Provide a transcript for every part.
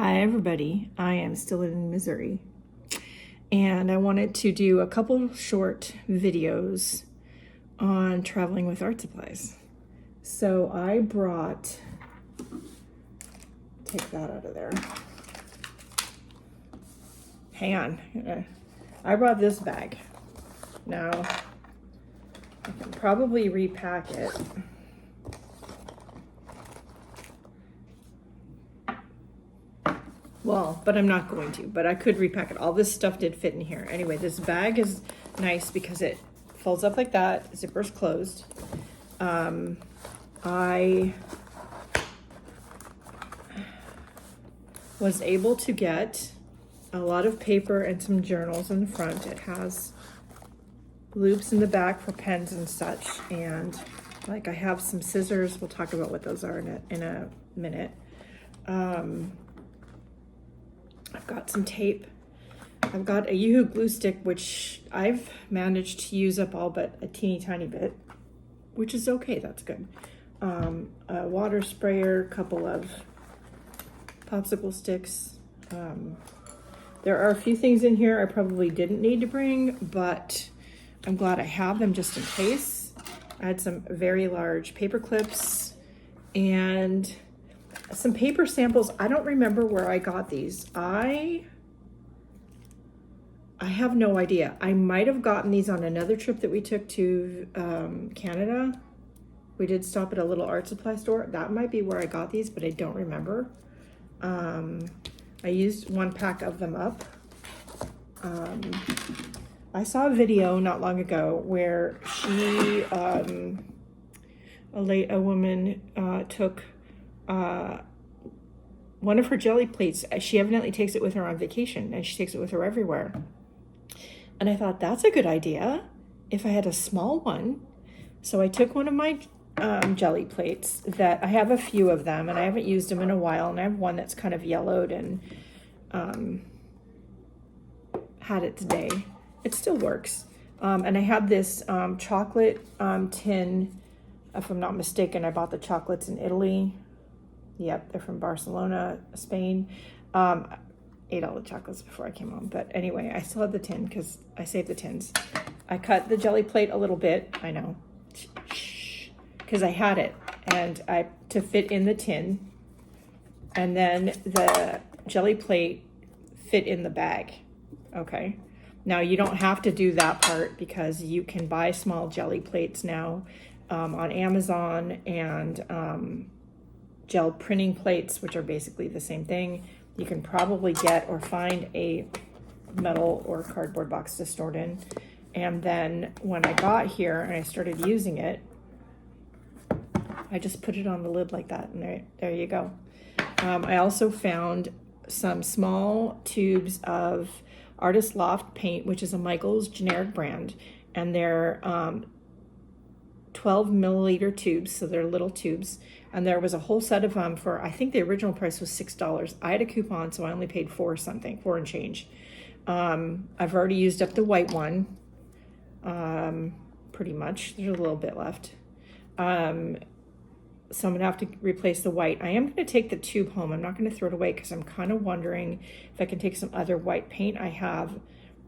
Hi everybody, I am still in Missouri and I wanted to do a couple short videos on traveling with art supplies. So I brought, take that out of there. Hang on, I brought this bag. Now I can probably repack it. Well, but I'm not going to, but I could repack it. All this stuff did fit in here. Anyway, this bag is nice because it folds up like that, zipper's closed. I was able to get a lot of paper and some journals in the front. It has loops in the back for pens and such, and like I have some scissors. We'll talk about what those are in a minute. I've got some tape. I've got a Yoo-Hoo glue stick, which I've managed to use up all but a teeny tiny bit, which is okay, that's good. A water sprayer, a couple of popsicle sticks. There are a few things in here I probably didn't need to bring, but I'm glad I have them just in case. I had some very large paper clips and some paper samples. I don't remember where I got these. I have no idea. I might have gotten these on another trip that we took to Canada. We did stop at a little art supply store. That might be where I got these, but I don't remember. I used one pack of them up. I saw a video not long ago where she, a woman took one of her jelly plates. She evidently takes it with her on vacation, and she takes it with her everywhere. And I thought, that's a good idea if I had a small one. So I took one of my jelly plates that I have a few of them, and I haven't used them in a while, and I have one that's kind of yellowed and had its day. It still works. And I have this chocolate tin. If I'm not mistaken, I bought the chocolates in Italy. Yep, they're from Barcelona, Spain. Ate all the chocolates before I came home. But anyway, I still have the tin because I saved the tins. I cut the jelly plate a little bit. I know. Because I had it and to fit in the tin. And then the jelly plate fit in the bag. Okay. Now you don't have to do that part because you can buy small jelly plates now on Amazon, and gel printing plates, which are basically the same thing. You can probably get or find a metal or cardboard box to store it in. And then when I got here and I started using it, I just put it on the lid like that, and there you go. I also found some small tubes of Artist Loft paint, which is a Michaels generic brand, and they're 12 milliliter tubes, so they're little tubes, and there was a whole set of them for, I think the original price was $6. I had a coupon, so I only paid $4 and change. I've already used up the white one, pretty much. There's a little bit left. So I'm gonna have to replace the white. I am gonna take the tube home. I'm not gonna throw it away because I'm kind of wondering if I can take some other white paint I have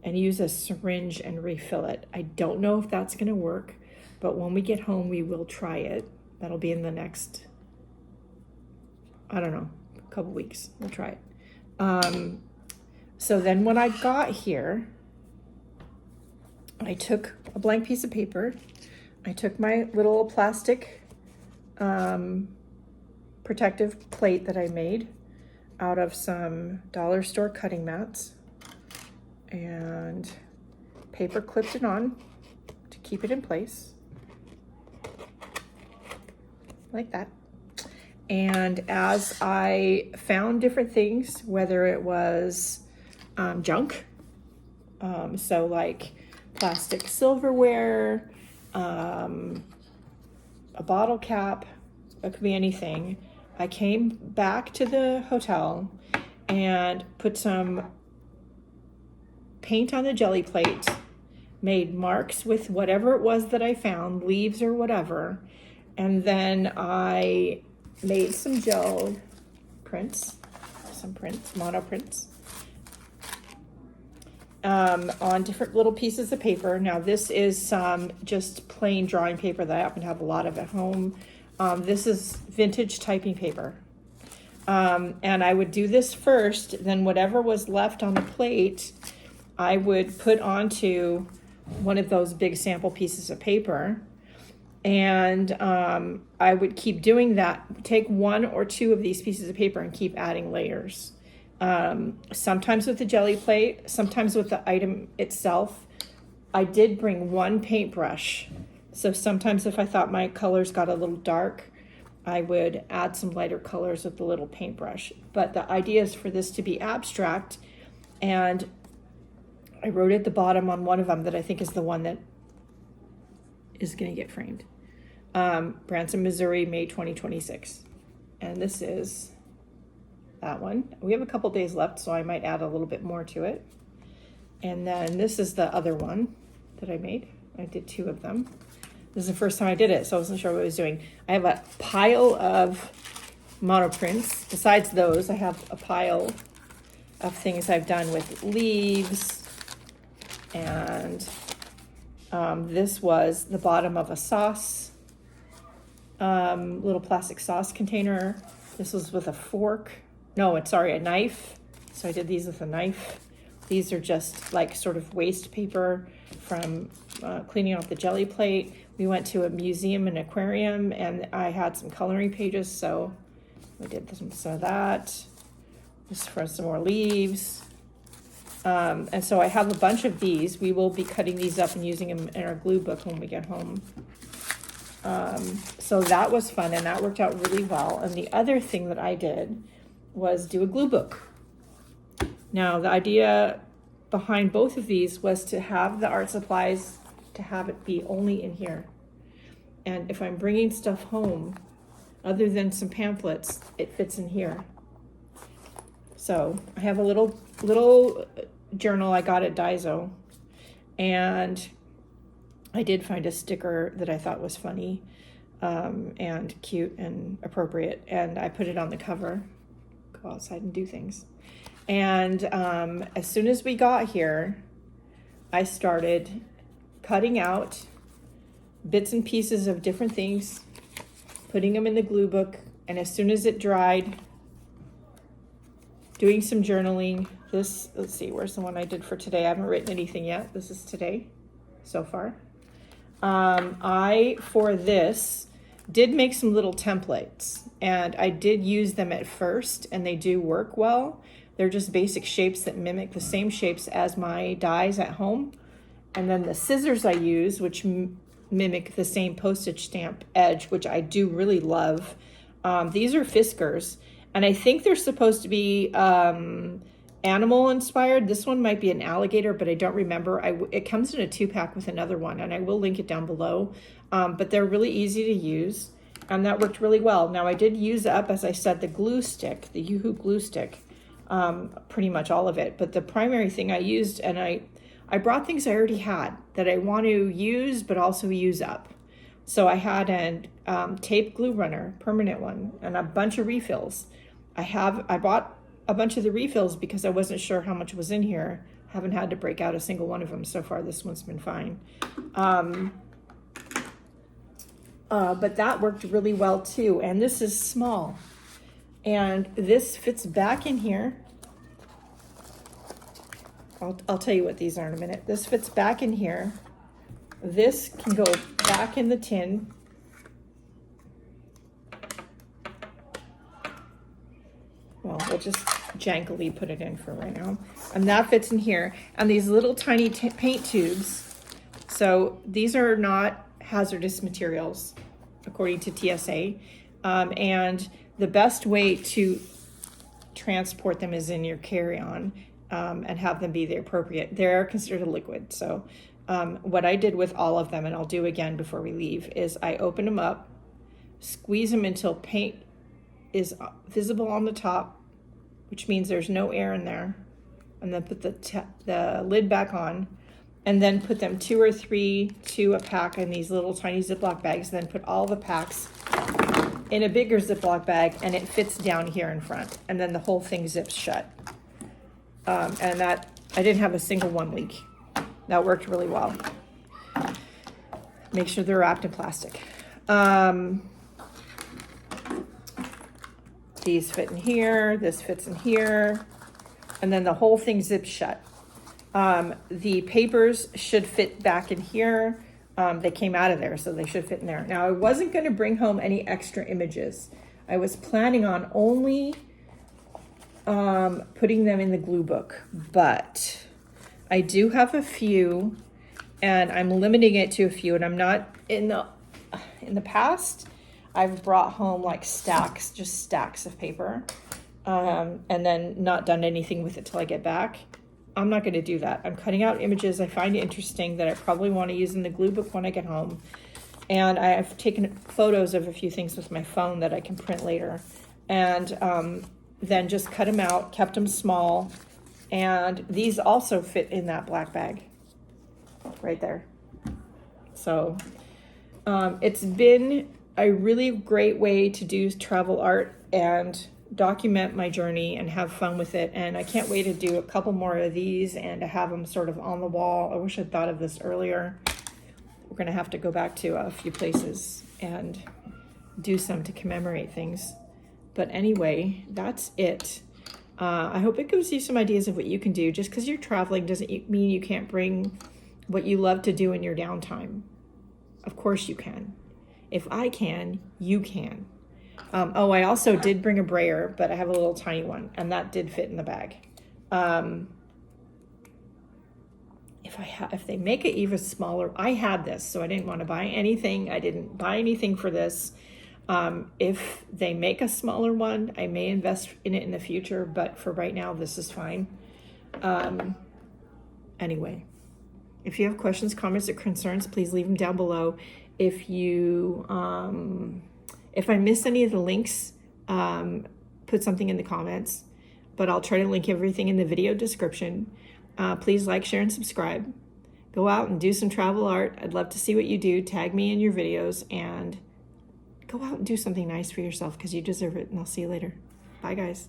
and use a syringe and refill it. I don't know if that's gonna work, but when we get home, we will try it. That'll be in the next, I don't know, a couple weeks. We'll try it. So then when I got here, I took a blank piece of paper. I took my little plastic protective plate that I made out of some dollar store cutting mats, and paper clipped it on to keep it in place like that. And as I found different things, whether it was junk, so like plastic silverware, a bottle cap, it could be anything. I came back to the hotel and put some paint on the jelly plate, made marks with whatever it was that I found, leaves or whatever, and then I made some gel prints, some prints, mono prints, on different little pieces of paper. Now this is some just plain drawing paper that I happen to have a lot of at home. This is vintage typing paper. And I would do this first, then whatever was left on the plate, I would put onto one of those big sample pieces of paper. And I would keep doing that, take one or two of these pieces of paper and keep adding layers. Sometimes with the jelly plate, sometimes with the item itself. I did bring one paintbrush. So sometimes if I thought my colors got a little dark, I would add some lighter colors with the little paintbrush. But the idea is for this to be abstract, and I wrote at the bottom on one of them that I think is the one that is going to get framed. Branson, Missouri, May 2026. And this is that one. We have a couple days left, so I might add a little bit more to it. And then this is the other one that I made. I did two of them. This is the first time I did it, so I wasn't sure what I was doing. I have a pile of monoprints. Besides those, I have a pile of things I've done with leaves. And this was the bottom of a sauce, little plastic sauce container. This was with a fork. No, it's sorry, a knife. So I did these with a knife. These are just like sort of waste paper from cleaning off the jelly plate. We went to a museum and aquarium, and I had some coloring pages, so we did some of that. Just for some more leaves. And so I have a bunch of these. We will be cutting these up and using them in our glue book when we get home. So that was fun, and that worked out really well. And the other thing that I did was do a glue book. Now, the idea behind both of these was to have the art supplies, to have it be only in here. And if I'm bringing stuff home, other than some pamphlets, it fits in here. So I have a little journal I got at Daiso, and I did find a sticker that I thought was funny and cute and appropriate, and I put it on the cover. Go outside and do things. And as soon as we got here, I started cutting out bits and pieces of different things, putting them in the glue book, and as soon as it dried, doing some journaling. This, let's see, where's the one I did for today? I haven't written anything yet. This is today so far. I, for this, did make some little templates, and I did use them at first, and they do work well. They're just basic shapes that mimic the same shapes as my dies at home. And then the scissors I use, which mimic the same postage stamp edge, which I do really love. These are Fiskars, and I think they're supposed to be animal inspired. This one might be an alligator, but I don't remember. It comes in a 2-pack with another one, and I will link it down below. But they're really easy to use, and that worked really well. Now, I did use up, as I said, the glue stick, the Yoo-Hoo glue stick, pretty much all of it. But the primary thing I used, and I brought things I already had that I want to use, but also use up. So I had a tape glue runner, permanent one, and a bunch of refills. I bought a bunch of the refills because I wasn't sure how much was in here. Haven't had to break out a single one of them so far. This one's been fine. But that worked really well too. And this is small. And this fits back in here. I'll tell you what these are in a minute. This fits back in here. This can go back in the tin. Well, we'll just jankily put it in for right now. And that fits in here. And these little tiny paint tubes. So these are not hazardous materials, according to TSA. And the best way to transport them is in your carry-on and have them be the appropriate. They're considered a liquid. So what I did with all of them, and I'll do again before we leave, is I open them up, squeeze them until paint is visible on the top, which means there's no air in there, and then put the lid back on, and then put them 2 or 3 to a pack in these little tiny Ziploc bags, and then put all the packs in a bigger Ziploc bag, and it fits down here in front, and then the whole thing zips shut. And that, I didn't have a single one leak. That worked really well. Make sure they're wrapped in plastic. These fit in here, this fits in here, and then the whole thing zips shut. The papers should fit back in here. They came out of there, so they should fit in there. Now, I wasn't going to bring home any extra images. I was planning on only putting them in the glue book, but I do have a few, and I'm limiting it to a few, and I'm not in the past, I've brought home like stacks, just stacks of paper, and then not done anything with it till I get back. I'm not going to do that. I'm cutting out images I find interesting that I probably want to use in the glue book when I get home. And I've taken photos of a few things with my phone that I can print later. And then just cut them out, kept them small. And these also fit in that black bag right there. So it's been a really great way to do travel art and document my journey and have fun with it. And I can't wait to do a couple more of these and to have them sort of on the wall. I wish I'd thought of this earlier. We're going to have to go back to a few places and do some to commemorate things. But anyway, that's it. I hope it gives you some ideas of what you can do. Just because you're traveling doesn't mean you can't bring what you love to do in your downtime. Of course you can. If I can, you can. Oh, I also did bring a brayer, but I have a little tiny one, and that did fit in the bag. If they make it even smaller, I had this, so I didn't want to buy anything. I didn't buy anything for this. If they make a smaller one, I may invest in it in the future, but for right now, this is fine. Anyway, if you have questions, comments, or concerns, please leave them down below. If you, if I miss any of the links, put something in the comments, but I'll try to link everything in the video description. Please like, share, and subscribe. Go out and do some travel art. I'd love to see what you do. Tag me in your videos and go out and do something nice for yourself because you deserve it. And I'll see you later. Bye, guys.